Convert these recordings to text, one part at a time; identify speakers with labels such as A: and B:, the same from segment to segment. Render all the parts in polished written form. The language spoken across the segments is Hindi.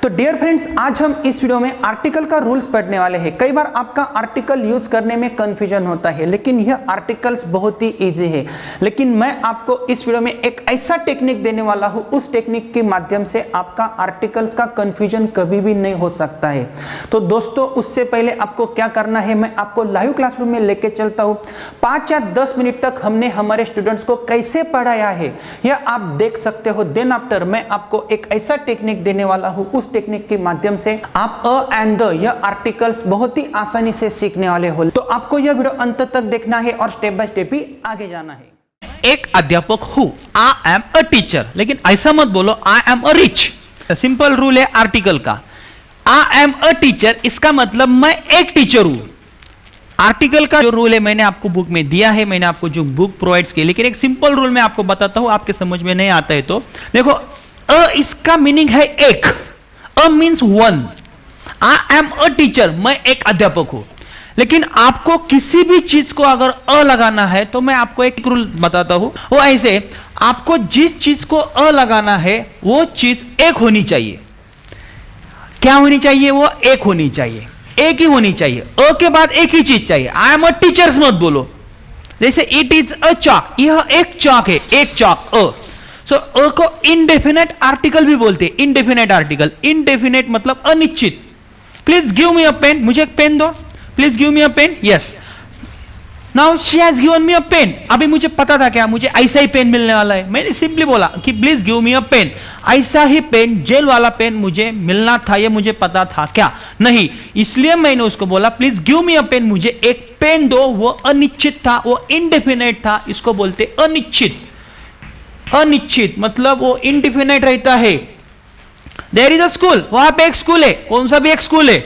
A: तो डियर फ्रेंड्स, आज हम इस वीडियो में आर्टिकल का रूल्स पढ़ने वाले हैं। कई बार आपका आर्टिकल यूज करने में कंफ्यूजन होता है, लेकिन यह आर्टिकल्स बहुत ही इजी है। लेकिन मैं आपको इस वीडियो में एक ऐसा टेक्निक देने वाला हूं, उस टेक्निक के माध्यम से आपका आर्टिकल्स का कंफ्यूजन कभी भी नहीं हो सकता है। तो दोस्तों, उससे पहले आपको क्या करना है, मैं आपको लाइव क्लासरूम में लेके चलता हूं। 5 या 10 मिनट तक हमने हमारे स्टूडेंट्स को कैसे पढ़ाया है यह आप देख सकते हो। देन आफ्टर मैं आपको एक ऐसा टेक्निक देने वाला हूं, उस टेक्निक के माध्यम से आप अ एंड द यह आर्टिकल्स बहुत ही आसानी से सीखने वाले हो। तो आपको यह वीडियो अंत तक देखना है और स्टेप बाय स्टेप ही आगे जाना है।
B: एक अध्यापक हूं, आई एम अ टीचर, लेकिन ऐसा मत बोलो I am a rich. Simple rule है आर्टिकल का, आई एम अ टीचर, इसका मतलब मैं एक टीचर हूं। आर्टिकल का जो रूल है मैंने आपको बुक में दिया है, मैंने आपको जो बुक प्रोवाइड की, लेकिन एक सिंपल रूल मैं आपको बताता हूं, आपके समझ में नहीं आता है तो देखो। अ इसका मीनिंग है एक, a means one. I am a teacher, मैं एक अध्यापक हूं। लेकिन आपको किसी भी चीज को अगर अ लगाना है तो मैं आपको एक रूल बताता हूं, वो ऐसे, आपको जिस चीज को अ लगाना है वो चीज एक होनी चाहिए। क्या होनी चाहिए? वो एक होनी चाहिए, एक ही होनी चाहिए। अ के बाद एक ही चीज चाहिए। आई एम अ टीचर मत बोलो। जैसे इट इज अ चॉक, यह एक चॉक है, एक चॉक अ। सो अ को इनडेफिनेट आर्टिकल भी बोलते हैं। इनडेफिनेट आर्टिकल, इनडेफिनेट मतलब अनिश्चित। Please give me a pen, मुझे एक पेन दो। Please give me a pen. Yes, now she has given me a pen. अभी मुझे पता था क्या मुझे ऐसा ही पेन मिलने वाला है, मैंने सिंपली बोला कि please give me a pen. ऐसा ही पेन, जेल वाला पेन मुझे मिलना था, ये मुझे पता था क्या? नहीं, इसलिए मैंने उसको बोला please give me a pen, मुझे एक पेन दो। वो अनिश्चित था, वो इनडेफिनेट था, इसको बोलते अनिश्चित। अनिश्चित मतलब वो इनडिफिनेट रहता है। देयर इज अ स्कूल, वहां पे एक स्कूल है, कौन सा भी एक स्कूल है।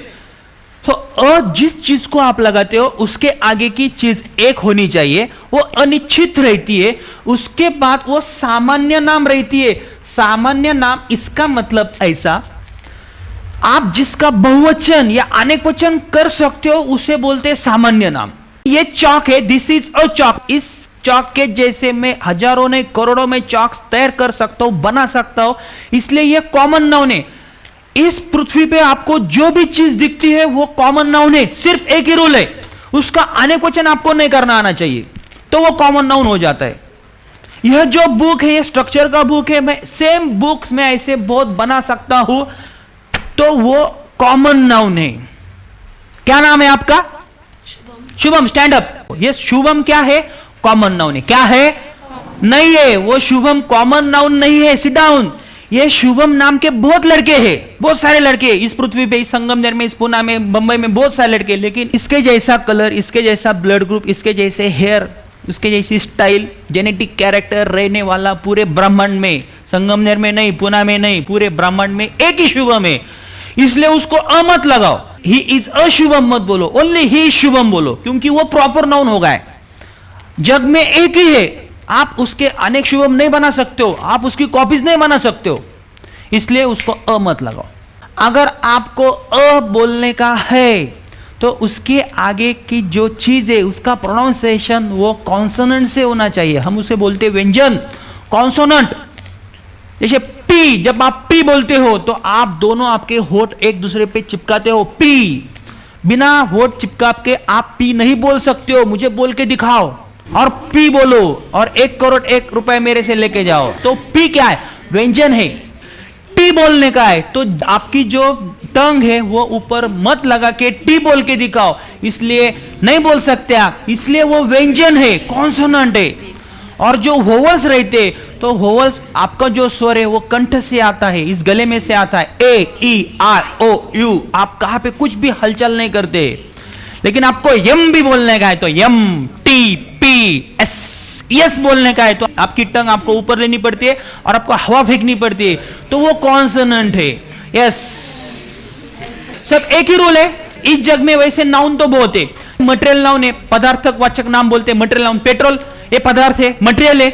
B: तो जिस चीज को आप लगाते हो उसके आगे की चीज एक होनी चाहिए, वो अनिश्चित रहती है। उसके बाद वो सामान्य नाम रहती है। सामान्य नाम इसका मतलब ऐसा, आप जिसका बहुवचन या अनेक वचन कर सकते हो उसे बोलते हैं सामान्य नाम। ये चौक है, दिस इज अ चौक। इस चौक के जैसे मैं हजारों नहीं करोड़ों में चौक तैयार कर सकता हूं, बना सकता हूं, इसलिए यह कॉमन नाउन है। इस पृथ्वी पे आपको जो भी चीज दिखती है वो कॉमन नाउन है। सिर्फ एक ही रूल है, उसका अनेक वचन आपको नहीं करना आना चाहिए, तो वो कॉमन नाउन हो जाता है। यह जो बुक है, ये स्ट्रक्चर का बुक है, मैं सेम बुक्स में ऐसे बहुत बना सकता हूं, तो वो कॉमन नाउन है। क्या नाम है आपका? शुभम। Stand up. ये शुभम क्या है? कॉमन नाउन है। क्या है? नहीं है, वो शुभम कॉमन नाउन नहीं है। Sit down. ये शुभम नाम के बहुत लड़के हैं, बहुत सारे लड़के इस पृथ्वी पे, इस संगमनेर में, इस पुणे में, बंबई में बहुत सारे लड़के, लेकिन इसके जैसा कलर, इसके जैसा ब्लड ग्रुप, इसके जैसे हेयर, उसके जैसी स्टाइल, जेनेटिक कैरेक्टर रहने वाला पूरे ब्रह्मांड में, संगमनेर में नहीं, पुणे में नहीं, पूरे ब्रह्मांड में एक ही शुभम है। इसलिए उसको अ मत लगाओ, ही इज अ शुभम मत बोलो, ओनली ही शुभम बोलो, क्योंकि वो प्रॉपर नाउन होगा है। जग में एक ही है, आप उसके अनेक शुभम नहीं बना सकते हो, आप उसकी कॉपीज नहीं बना सकते हो, इसलिए उसको अ मत लगाओ। अगर आपको अ बोलने का है तो उसके आगे की जो चीज है उसका प्रोनाउंसिएशन वो कॉन्सोनेंट से होना चाहिए। हम उसे बोलते हैं व्यंजन, कॉन्सोनेंट। जैसे पी, जब आप पी बोलते हो तो आप दोनों आपके होठ एक दूसरे पे चिपकाते हो, पी। बिना होठ चिपका के आप पी नहीं बोल सकते हो, मुझे बोल के दिखाओ और पी बोलो और 1 करोड़ 1 रुपए मेरे से लेके जाओ। तो पी क्या है? व्यंजन है। टी बोलने का है तो आपकी जो टंग है वो ऊपर मत लगा के टी बोल के दिखाओ, इसलिए नहीं बोल सकते आप, इसलिए वो व्यंजन है, कॉन्सोनेंट है। और जो वोवल्स रहते तो वोवल्स, आपका जो स्वर है वो कंठ से आता है, इस गले में से आता है, ए ई आर ओ यू। आप कहां पे कुछ भी हलचल नहीं करते। लेकिन आपको यम भी बोलने का है तो यम, टी, पी, एस, यस बोलने का है तो आपकी टंग आपको ऊपर लेनी पड़ती है और आपको हवा फेंकनी पड़ती है, तो वो कॉन्सोनेंट है। यस, सब एक ही रूल है। इस जग में वैसे नाउन तो बहुत है। मटेरियल नाउन है, पदार्थक वाचक नाम बोलते हैं मटेरियल नाउन। पेट्रोल ये पदार्थ है, मटेरियल है।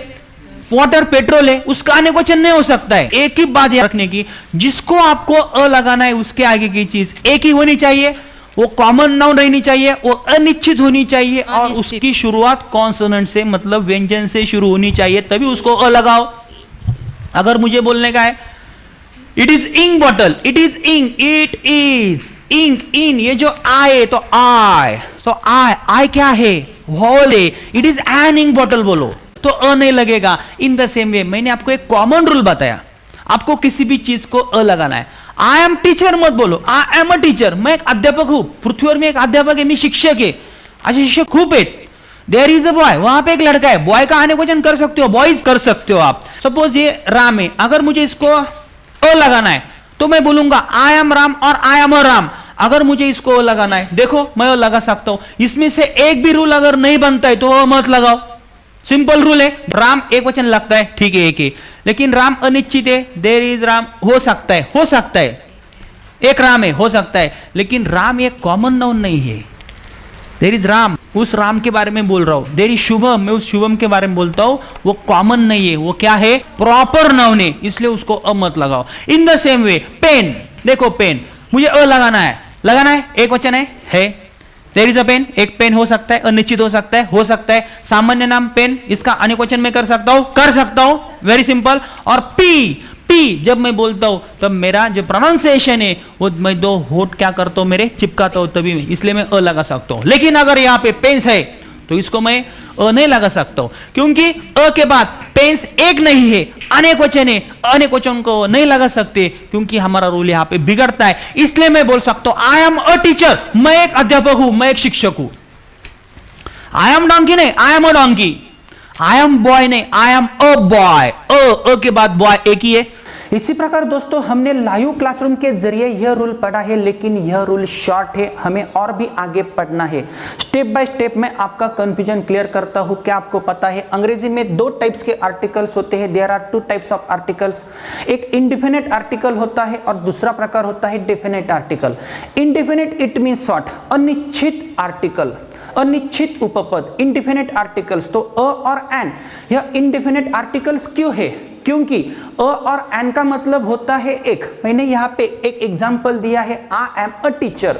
B: वाटर पेट्रोल है, उसका अनेक वचन नहीं हो सकता है। एक ही बात याद रखने की, जिसको आपको अ लगाना है उसके आगे की चीज एक ही होनी चाहिए, वो कॉमन नाउन रहनी चाहिए, वो अनिश्चित होनी चाहिए और उसकी शुरुआत कॉन्सोनेंट से मतलब व्यंजन से शुरू होनी चाहिए, तभी उसको अ लगाओ। अगर मुझे बोलने का है it is ink bottle, it is ink, it is ink, इन, ये जो आए तो आई, तो आई क्या है, वॉवल है, it is an ink bottle बोलो तो अ नहीं लगेगा। इन द सेम वे मैंने आपको एक कॉमन रूल बताया, आपको किसी भी चीज को अ लगाना है। आई एम टीचर मत बोलो, आई एम अ टीचर, मैं एक अध्यापक हूं, पृथ्वीवर में एक अध्यापक है, मैं शिक्षक है, असे शिक्षक खूप आहेत। देयर इज अ बॉय, वहां पे एक लड़का है, बॉय का आने क्वेश्चन कर सकते हो, बॉयज कर सकते हो आप। सपोज ये राम है, अगर मुझे इसको अ लगाना है तो मैं बोलूंगा आई एम राम और आई एम अ राम। अगर मुझे इसको अ लगाना है, देखो मैं अ लगा सकता हूं। इसमें से एक भी रूल अगर नहीं बनता है तो अ मत लगाओ, सिंपल रूल है। राम एक वचन लगता है, ठीक है एक ही, लेकिन राम अनिश्चित है, देयर इज राम हो सकता है, हो सकता है एक राम है, हो सकता है, लेकिन राम एक कॉमन नाउन नहीं है। देयर इज राम, उस राम के बारे में बोल रहा हूं। देयर इज शुभम, मैं उस शुभम के बारे में बोलता हूं, वो कॉमन नहीं है, वो क्या है, प्रॉपर नाउन है, इसलिए उसको अ मत लगाओ। In the same way pen, देखो पेन मुझे अ लगाना है, एक वचन है। देयर इज अ पेन, एक पेन हो सकता है, अनिश्चित हो सकता है, सामान्य नाम पेन, इसका अनेक वचन में कर सकता हूं, वेरी सिंपल। और पी जब मैं बोलता हूं तब मेरा जो प्रोनाउंसिएशन है वो मैं दो होठ क्या करता हूं, मेरे चिपकाता हूं तभी मैं, इसलिए मैं अ लगा सकता हूं। लेकिन अगर यहां पे पेंस है तो इसको मैं अ नहीं लगा सकता हूं, क्योंकि अ के बाद पेंस एक नहीं है, अनेक वचन है, अनेक वचन को नहीं लगा सकते क्योंकि हमारा रूल यहां पे बिगड़ता है। इसलिए मैं बोल सकता हूं आई एम अ टीचर, मैं एक अध्यापक हूं, मैं एक शिक्षक हूं। आई एम डोंकी नहीं, I am a donkey. I am boy नहीं, आई एम अ बॉय, अ के बाद बॉय एक ही है।
A: इसी प्रकार दोस्तों हमने लाइव क्लासरूम के जरिए यह रूल पढ़ा है, लेकिन यह रूल शॉर्ट है, हमें और भी आगे पढ़ना है। स्टेप बाय स्टेप मैं आपका कंफ्यूजन क्लियर करता हूं। क्या आपको पता है अंग्रेजी में दो टाइप्स के आर्टिकल्स होते हैं, there are two types of articles. एक इंडिफिनिट आर्टिकल होता है और दूसरा प्रकार होता है definite article. Indefinite it means short, अनिश्चित आर्टिकल, अनिश्चित उपपद, इंडिफिनिट आर्टिकल्स। तो अ और एन, यह इंडिफिनिट आर्टिकल्स क्यों है, क्योंकि अ और एन का मतलब होता है एक। मैंने यहाँ पे एक एग्जांपल दिया है, आई एम अ टीचर।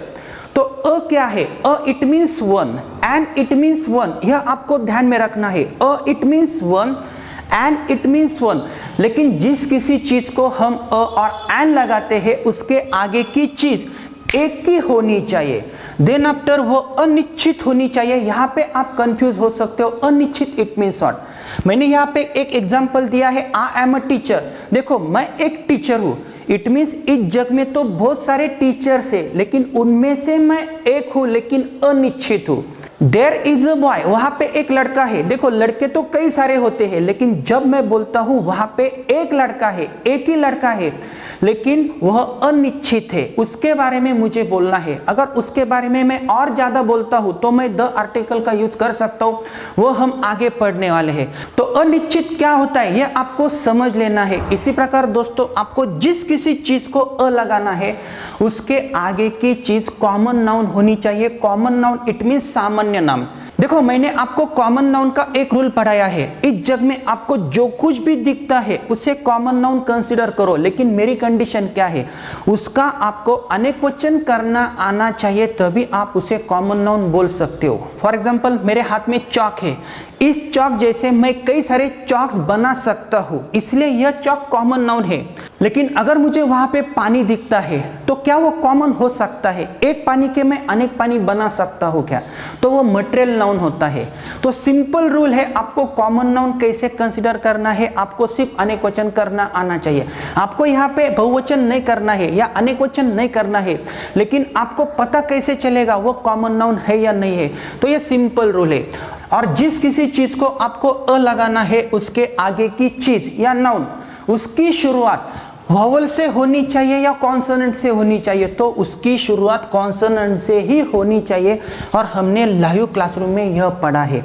A: तो अ क्या है, a it means one, an it means one, यह आपको ध्यान में रखना है। A it means one, an it means one. लेकिन जिस किसी चीज को हम अ और एन लगाते हैं उसके आगे की चीज एक की होनी चाहिए, देन आफ्टर वो अनिश्चित होनी चाहिए। यहाँ पे आप कंफ्यूज हो सकते हो, अनिश्चित इट मींस व्हाट। मैंने यहाँ पे एक एग्जांपल दिया है, आई एम अ टीचर। देखो मैं एक टीचर हूँ, इट मींस इस जग में तो बहुत सारे टीचर्स है, लेकिन उनमें से मैं एक हूँ, लेकिन अनिश्चित हूँ। देयर इज अ बॉय, वहां पे एक लड़का है। देखो लड़के तो कई सारे होते हैं, लेकिन जब मैं बोलता हूं वहां पे एक लड़का है, एक ही लड़का है, लेकिन वह अनिश्चित है, उसके बारे में मुझे बोलना है। अगर उसके बारे में मैं और ज्यादा बोलता हूं तो मैं द आर्टिकल का यूज कर सकता हूं, वो हम आगे पढ़ने वाले हैं। तो अनिश्चित क्या होता है यह आपको समझ लेना है। इसी प्रकार दोस्तों आपको जिस किसी चीज को अ लगाना है उसके आगे की चीज कॉमन नाउन होनी चाहिए। कॉमन नाउन इट मींस सामान्य नाम। देखो मैंने आपको कॉमन नाउन का एक रूल पढ़ाया है, इस जग में आपको जो कुछ भी दिखता है उसे कॉमन नाउन कंसीडर करो, लेकिन मेरी कंडीशन क्या है, उसका आपको अनेक वचन करना आना चाहिए, तभी आप उसे कॉमन नाउन बोल सकते हो। फॉर एग्जांपल मेरे हाथ में चॉक है, इस चॉक जैसे मैं कई सारे चॉक्स बना सकता हूं, इसलिए यह चॉक कॉमन नाउन है। लेकिन अगर मुझे वहां पे पानी दिखता है तो क्या वो कॉमन हो सकता है? एक पानी के मैं अनेक पानी बना सकता हूं क्या? तो वो मटेरियल नाउन होता है। तो सिंपल रूल है, आपको कॉमन नाउन कैसे कंसीडर करना है, आपको सिर्फ अनेक वचन करना आना चाहिए। आपको यहाँ पे बहुवचन नहीं करना है या अनेक वचन नहीं करना है, लेकिन आपको पता कैसे चलेगा वो कॉमन नाउन है या नहीं है? तो ये सिंपल रूल है। और जिस किसी चीज को आपको अ लगाना है उसके आगे की चीज या नाउन, उसकी शुरुआत वॉवल से होनी चाहिए या कॉन्सोनेंट से होनी चाहिए, तो उसकी शुरुआत कॉन्सोनेंट से ही होनी चाहिए। और हमने लाइव क्लासरूम में यह पढ़ा है।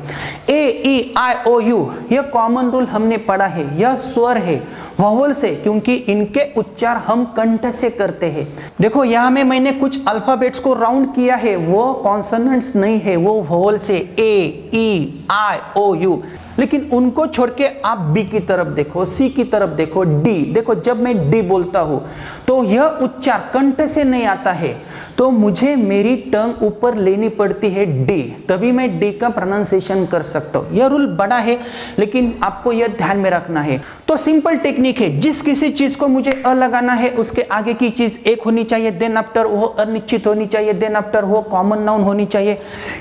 A: ए ई आई ओ यू यह कॉमन रूल हमने पढ़ा है, यह स्वर है वॉवल से, क्योंकि इनके उच्चार हम कंठ से करते हैं। देखो यहाँ में मैंने कुछ अल्फाबेट्स को राउंड किया है, वो कॉन्सोनेंट्स नहीं है, वो वॉवल से ए ई आई ओ यू। लेकिन उनको छोड़ के आप बी की तरफ देखो, सी की तरफ देखो, डी देखो। जब मैं डी बोलता हूं तो यह उच्चार कंठ से नहीं आता है, तो मुझे मेरी टंग ऊपर लेनी पड़ती है डी, तभी मैं डी का प्रोनाउंसिएशन कर सकता हूं। यह रूल बड़ा है लेकिन आपको यह ध्यान में रखना है। तो तो सिंपल टेक्निक है, जिस किसी चीज को मुझे अ लगाना है उसके आगे की चीज एक होनी चाहिए, देन आफ्टर वो अनिश्चित होनी चाहिए, देन आफ्टर वो कॉमन नाउन होनी चाहिए।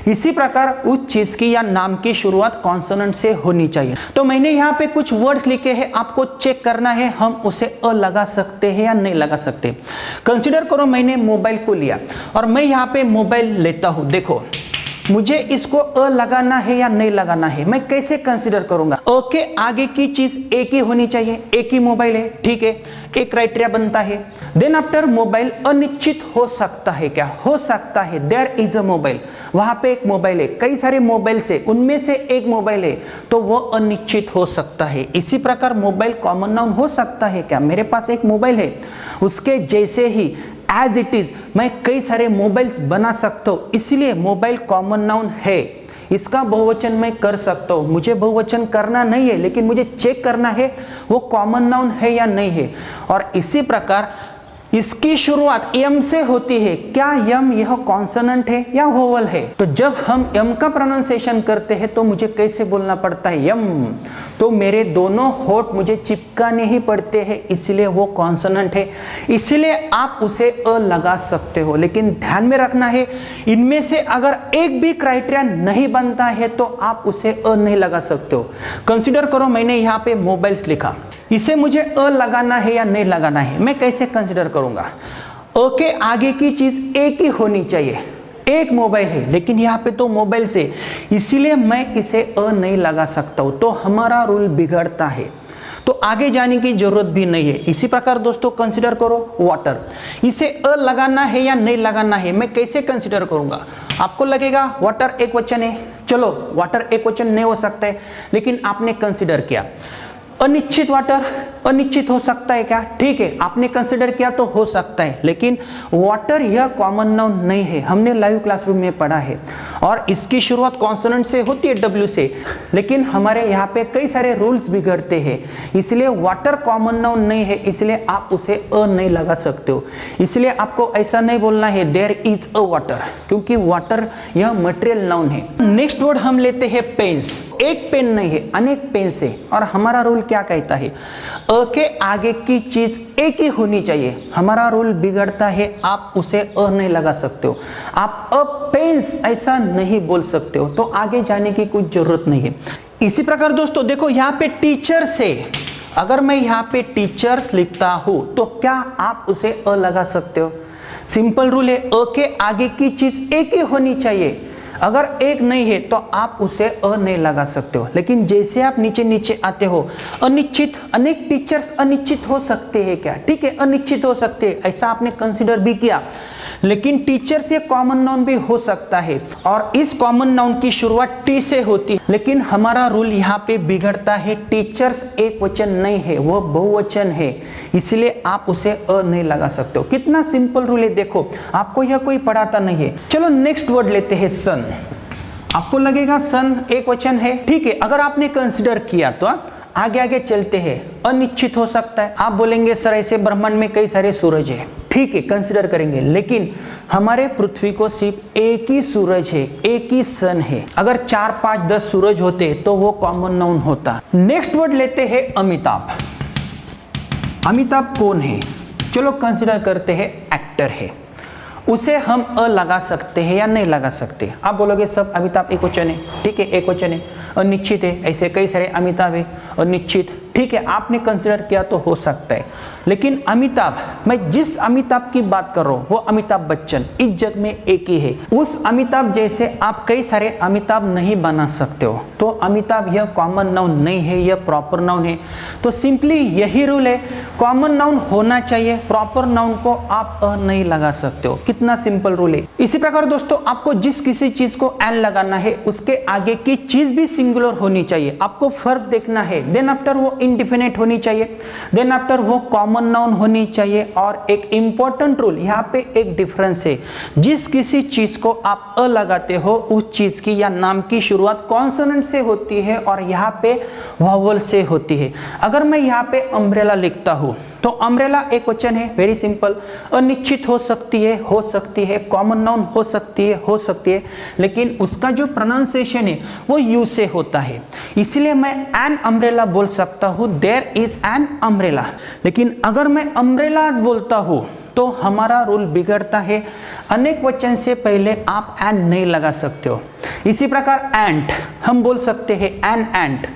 A: इसी प्रकार उस चीज की या नाम की शुरुआत कॉन्सोनेंट से होनी चाहिए। तो मैंने यहाँ पे कुछ वर्ड्स लिखे हैं, आपको चेक करना है हम उसे अ लगा सकते हैं या नहीं लगा सकते। कंसिडर करो मैंने मोबाइल को लिया और मैं यहाँ पे मोबाइल लेता हूँ। देखो मुझे इसको अ लगाना है या नहीं लगाना है, मैं कैसे कंसीडर करूंगा? अ के आगे की चीज एक ही होनी चाहिए, एक ही मोबाइल है, ठीक है, एक क्राइटेरिया बनता है। देन आफ्टर मोबाइल अनिश्चित हो सकता है, क्या हो सकता है? देयर इज अ मोबाइल, वहां पे एक मोबाइल है, कई सारे मोबाइल से उनमें से एक मोबाइल है तो वो अनिश्चित हो सकता है। इसी प्रकार मोबाइल कॉमन नाउन हो सकता है क्या? मेरे पास एक मोबाइल है, उसके जैसे ही एज इट इज मैं कई सारे मोबाइल्स बना सकता हूं, इसलिए मोबाइल कॉमन नाउन है। इसका बहुवचन मैं कर सकता हूं, मुझे बहुवचन करना नहीं है लेकिन मुझे चेक करना है वो कॉमन नाउन है या नहीं है। और इसी प्रकार इसकी शुरुआत यम से होती है, क्या यम यह कॉन्सोनेंट है या वोवल है? तो जब हम यम का प्रोनाउंसिएशन करते हैं तो मुझे कैसे बोलना पड़ता है? यम। तो मेरे दोनों होठ मुझे चिपकाने ही पड़ते हैं, इसलिए वो कॉन्सोनेंट है, इसलिए आप उसे अ लगा सकते हो। लेकिन ध्यान में रखना है इनमें से अगर एक भी क्राइटेरिया नहीं बनता है तो आप उसे अ नहीं लगा सकते हो। कंसिडर करो मैंने यहाँ पे मोबाइल्स लिखा, इसे मुझे अ लगाना है या नहीं लगाना है, मैं कैसे कंसिडर करूंगा? अ के आगे की चीज एक ही होनी चाहिए, एक मोबाइल है लेकिन यहाँ पे तो मोबाइल से, इसीलिए मैं इसे अ नहीं लगा सकता हूं, तो हमारा रूल बिगड़ता है, तो आगे जाने की जरूरत भी नहीं है। इसी प्रकार दोस्तों कंसिडर करो वाटर, इसे अ लगाना है या नहीं लगाना है, मैं कैसे कंसिडर करूंगा? आपको लगेगा वाटर एक वचन है, चलो वाटर एक वचन नहीं हो सकता है, लेकिन आपने कंसिडर किया अनिश्चित वाटर अनिश्चित हो सकता है क्या? ठीक है, आपने कंसिडर किया तो हो सकता है, लेकिन वाटर यह कॉमन नाउन नहीं है, हमने लाइव क्लासरूम में पढ़ा है। और इसकी शुरुआत कॉन्सोनेंट से होती है, डब्ल्यू से, लेकिन हमारे यहाँ पे कई सारे रूल्स बिगड़ते हैं, इसलिए वाटर कॉमन नाउन नहीं है, इसलिए आप उसे अ नहीं लगा सकते हो। इसलिए आपको ऐसा नहीं बोलना है देयर इज अ वाटर, क्योंकि वाटर यह मटेरियल नाउन है। नेक्स्ट वर्ड हम लेते हैं पेन्स। एक पेन नहीं है, अनेक पेन्स है, और हमारा रूल क्या कहता है? अ के आगे की चीज एक ही होनी चाहिए, हमारा रूल बिगड़ता है, आप उसे अ नहीं लगा सकते हो, आप अ पेन्स ऐसा नहीं बोल सकते हो, तो आगे जाने की कुछ जरूरत नहीं है। इसी प्रकार दोस्तों देखो यहाँ पे टीचर से, अगर मैं यहाँ पे टीचर्स लिखता हूं तो क्या आप उसे अ लगा सकते हो? सिंपल रूल है, अ के आगे की चीज एक ही होनी चाहिए, अगर एक नहीं है तो आप उसे अ नहीं लगा सकते हो। लेकिन जैसे आप नीचे नीचे आते हो, अनिश्चित, अनेक टीचर्स अनिश्चित हो सकते हैं क्या? ठीक है, अनिश्चित हो सकते हैं, ऐसा आपने कंसिडर भी किया, लेकिन टीचर से कॉमन नाउन भी हो सकता है, और इस कॉमन नाउन की शुरुआत टी से होती है, लेकिन हमारा रूल यहाँ पे बिगड़ता है, टीचर्स एक वचन नहीं है, वह बहुवचन है, इसलिए आप उसे अ नहीं लगा सकते हो। कितना सिंपल रूल है, देखो आपको यह कोई पढ़ाता नहीं है। चलो नेक्स्ट वर्ड लेते हैं सन। आपको लगेगा सन एक वचन है, ठीक है, अगर आपने कंसिडर किया तो आगे आगे चलते हैं, अनिश्चित हो सकता है। आप बोलेंगे सर ऐसे ब्रह्मांड में कई सारे सूरज है, ठीक है कंसिडर करेंगे, लेकिन हमारे पृथ्वी को सिर्फ एक ही सूरज है, एक ही सन है, अगर 4, 5, 10 सूरज होते तो वो कॉमन नाउन होता। नेक्स्ट वर्ड लेते हैं अमिताभ। अमिताभ कौन है? चलो कंसिडर करते हैं एक्टर है, उसे हम अ लगा सकते हैं या नहीं लगा सकते? आप बोलोगे सब अमिताभ एक वचन है, ठीक है एक वचन है, अनिश्चित है, ऐसे कई सारे अमिताभ है, अनिश्चित, ठीक है आपने कंसिडर किया तो हो सकता है, लेकिन अमिताभ, मैं जिस अमिताभ की बात कर रहा हूं वो अमिताभ बच्चन इस जग में एक ही है। उस अमिताभ जैसे आप कई सारे अमिताभ नहीं बना सकते हो, तो अमिताभ यह कॉमन नाउन नहीं है, यह प्रॉपर नाउन है। तो सिंपली यही रूल है, कॉमन नाउन होना चाहिए, प्रॉपर नाउन को आप अ नहीं लगा सकते हो। कितना सिंपल रूल है। इसी प्रकार दोस्तों आपको जिस किसी चीज को एन लगाना है उसके आगे की चीज भी सिंगुलर होनी चाहिए, आपको फर्क देखना है। देन आफ्टर वो इंडिफिनिट होनी चाहिए, देन आफ्टर वो कॉमन नाउन होनी चाहिए। और एक इंपॉर्टेंट रूल, यहाँ पे एक डिफरेंस है, जिस किसी चीज को आप अ लगाते हो उस चीज की या नाम की शुरुआत कॉन्सोनेंट से होती है और यहाँ पे वॉवल से होती है। अगर मैं यहाँ पे अम्ब्रेला लिखता हूँ तो अम्ब्रेला एक वचन है, वेरी सिंपल। अनिश्चित हो सकती है, कॉमन नाउन हो सकती है, लेकिन उसका जो प्रोनाउंसिएशन है वो यू से होता है, इसलिए मैं एन अम्ब्रेला बोल सकता हूँ, देयर इज एन अम्ब्रेला। लेकिन अगर मैं अम्ब्रेलाज बोलता हूँ तो हमारा रूल बिगड़ता है। अनेक वचन से पहले आप एन नहीं लगा सकते हो। इसी प्रकार एंट हम बोल सकते हैं एन एंट,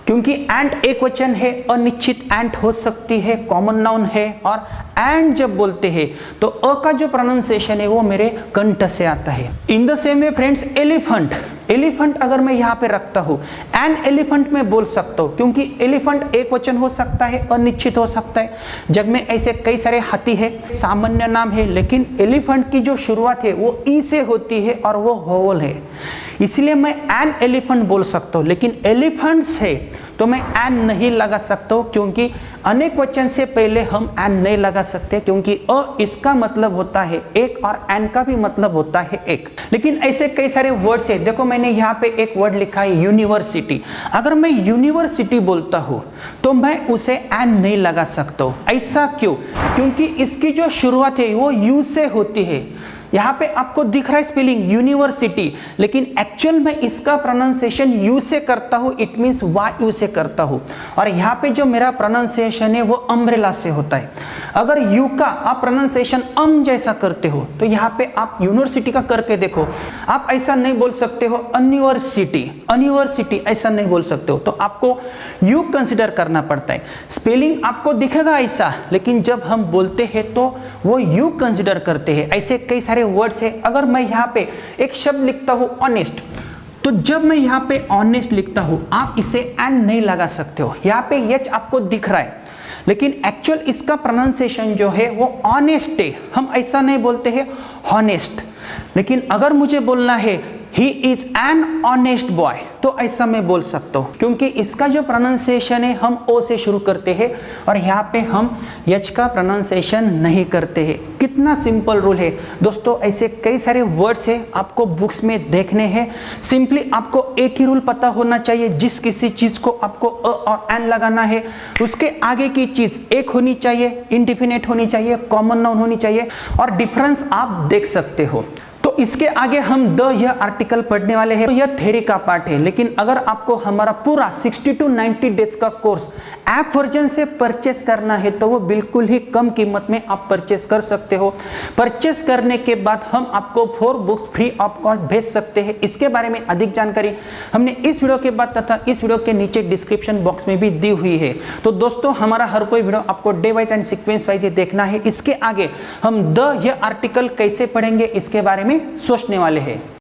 A: क्योंकि एंट एक वचन है, अनिश्चित एंट हो सकती है, कॉमन नाउन है। और एंड जब बोलते हैं तो अ का जो प्रोनाउंसिएशन है वो मेरे कंठ से आता है। इन the same way friends, elephant अगर मैं यहाँ पे रखता हूँ, एन एलिफेंट में बोल सकता हूँ, क्योंकि एलिफेंट एक वचन हो सकता है, अनिश्चित हो सकता है। जग में ऐसे कई सारे हाथी है, सामान्य नाम है, लेकिन एलिफेंट की जो शुरुआत है वो ई से होती है और वो वोवल है, इसलिए मैं एन एलिफेंट बोल सकता हूँ। लेकिन एलिफेंट्स है तो मैं एन नहीं लगा सकता हूँ, क्योंकि अनेक वचन से पहले हम एन नहीं लगा सकते, क्योंकि अ इसका मतलब होता है एक और एन का भी मतलब होता है एक। लेकिन ऐसे कई सारे वर्ड्स है, देखो मैंने यहाँ पे एक वर्ड लिखा है यूनिवर्सिटी। अगर मैं यूनिवर्सिटी बोलता हूँ तो मैं उसे एन नहीं लगा सकता हूँ। ऐसा क्यों? क्योंकि इसकी जो शुरुआत है वो यू से होती है। यहाँ पे आपको दिख रहा है स्पेलिंग यूनिवर्सिटी, लेकिन एक्चुअल में इसका प्रोनाउंसिएशन यू से करता हूँ, इट मीन्स वाई यू से करता हूँ। और यहाँ पे जो मेरा प्रोनाउंसिएशन है वो अम्ब्रेला से होता है। अगर यू का आप प्रोनाउंसिएशन जैसा करते हो तो यहाँ पे आप यूनिवर्सिटी का करके देखो, आप ऐसा नहीं बोल सकते हो अनिवर्सिटी ऐसा नहीं बोल सकते हो, तो आपको यू कंसिडर करना पड़ता है। स्पेलिंग आपको दिखेगा ऐसा, लेकिन जब हम बोलते हैं तो वो यू कंसिडर करते हैं। ऐसे कई सारे वर्ड्स है। अगर मैं यहाँ पे एक शब्द लिखता हूँ ऑनेस्ट, तो जब मैं यहाँ पे ऑनेस्ट लिखता हूँ आप इसे एन नहीं लगा सकते हो। यहाँ पे एच आपको दिख रहा है, लेकिन एक्चुअल इसका प्रोनाउंसिएशन जो है वो ऑनेस्ट है। हम ऐसा नहीं बोलते हैं हॉनेस्ट। लेकिन अगर मुझे बोलना है he is an honest boy, तो ऐसा मैं बोल सकता हूँ, क्योंकि इसका जो प्रोनाउंसिएशन है हम ओ से शुरू करते हैं और यहाँ पे हम एच का प्रोनाउंसिएशन नहीं करते हैं। कितना सिंपल रूल है दोस्तों। ऐसे कई सारे वर्ड्स है आपको बुक्स में देखने हैं। सिंपली आपको एक ही रूल पता होना चाहिए, जिस किसी चीज को आपको अ और एन लगाना है उसके आगे की चीज एक होनी चाहिए, इंडिफिनिट होनी चाहिए, कॉमन नाउन होनी चाहिए, और डिफरेंस आप देख सकते हो। तो इसके आगे हम यह आर्टिकल पढ़ने वाले हैं। तो यह थ्योरी का पार्ट है, लेकिन अगर आपको हमारा पूरा 60 to 90 डेज का कोर्स ऐप वर्जन से परचेस करना है तो वो बिल्कुल ही कम कीमत में आप परचेस कर सकते हो। परचेस करने के बाद हम आपको 4 बुक्स फ्री ऑफ कॉस्ट भेज सकते हैं। इसके बारे में अधिक जानकारी हमने इस वीडियो के बाद तथा इस वीडियो के नीचे डिस्क्रिप्शन बॉक्स में भी दी हुई है। तो दोस्तों हमारा हर कोई वीडियो आपको day wise and sequence wise देखना है। इसके आगे हम यह आर्टिकल कैसे पढ़ेंगे इसके बारे में सोचने वाले हैं।